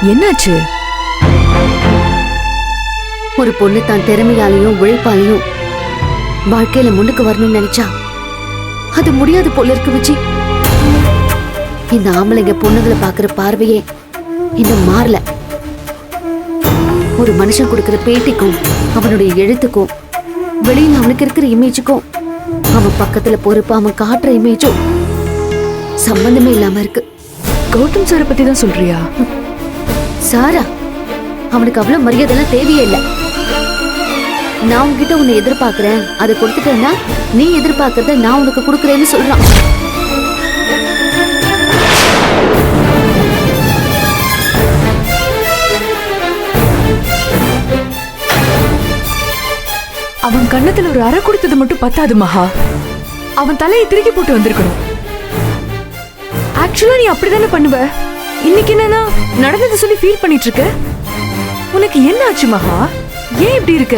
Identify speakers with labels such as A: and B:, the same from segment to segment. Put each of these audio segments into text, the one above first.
A: என்னாச்சு?
B: ஒரு பொண்ணு தான் திறமையாலையும் உழைப்பாலையும் வாழ்க்கையில முன்னுக்கு வரணும்னு நினைச்சா அது முடியாது போல இருக்கு விஜி. இந்த ஆம்பளைங்க பொண்ணுங்களை பாக்குற பார்வையே இன்னும் மாறல. ஒரு மனுஷன் கொடுக்கிற பேட்டிக்கும் அவனுடைய எழுத்துக்கும் வெளியில அவனுக்கு இருக்கிற இமேஜுக்கும் அவன் பக்கத்துல பொறுப்பு அவன் காட்டுற இமேஜும் சம்பந்தமே இல்லாம இருக்கு.
A: கௌதம் சாரை பத்தி தான் சொல்றியா?
B: சாரா அவனுக்கு அவ்வளவு மரியாதை எல்லாம் தேவையே இல்லை. நான் உன்கிட்ட உன்னை எதிர்பார்க்கிறேன், அதை கொடுத்துட்டேன்னா நீ எதிர்பார்க்கறத நான் உனக்கு கொடுக்கறேன்னு சொல்றான்.
A: அவன் கண்ணத்துல ஒரு அறை கொடுத்தது மட்டும் பத்தாது மகா, அவன் தலையை திருக்கி போட்டு வந்திருக்கணும். ஆக்சுவலா நீ அப்படிதானே பண்ணுவ. இன்னைக்கு என்னன்னா நடந்ததை சொல்லி ஃபீல் பண்ணிட்டு இருக்க. உனக்கு என்ன ஆச்சு மகா? ஏன் இப்படி இருக்க?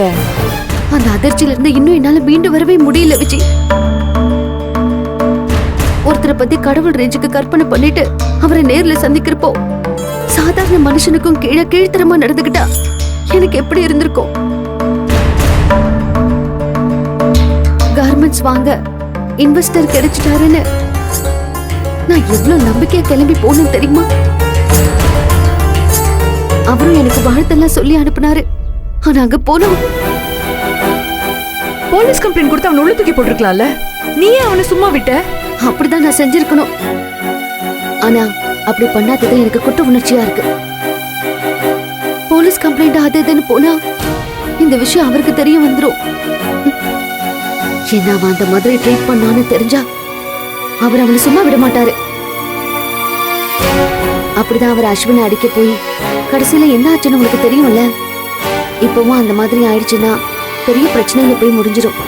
B: அந்த அதிர்ச்சியில இருந்து இன்னும் என்னால மீண்டு வரவே முடியல விஜி. ஒருத்தரை பத்தி கடவுள் ரேஞ்சுக்கு கற்பனை பண்ணிட்டு அவரை நேர்ல சந்திக்கிறப்போ சாதாரண மனுஷனுக்கும் கீழே கீழ்த்தரமா நடந்துகிட்டா எனக்கு எப்படி இருந்திருக்கும்? கார்மெண்ட்ஸ் வாங்க இன்வெஸ்டர் கிடைச்சிட்டாருன்னு நான் எவ்வளவு நம்பிக்கையா கிளம்பி போனேன் தெரியுமா? அவரும் எனக்கு வாழ்த்தெல்லாம் சொல்லி அனுப்புனாரு. ஆனா அங்க போனோம்
A: போலீஸ் கம்ப்ளைண்ட் கொடுத்து அவன் உள்ள தூக்கி போட்டிருக்கலாம்ல. நீ ஏன் அவனை சும்மா விட்ட?
B: அப்படிதான் நான் செஞ்சிருக்கணும். ஆனா அப்படி பண்ணாதது எனக்கு குற்ற உணர்ச்சியா இருக்கு. போலீஸ் கம்ப்ளைண்ட் ஆகுதுன்னு போனா இந்த விஷயம் அவருக்கு தெரிய வந்துரும். என்ன அவன் அந்த மாதிரி ட்ரீட் பண்ணான்னு தெரிஞ்சா அவர் அவனை சும்மா விட மாட்டாரு. அப்படிதான் அவர் அஸ்வினை அடிக்க போய் கடைசியில என்ன ஆச்சுன்னு உங்களுக்கு தெரியும்ல. இப்பவும் அந்த மாதிரி ஆயிடுச்சுன்னா பெரிய பிரச்சனையில போய் முடிஞ்சிடும்.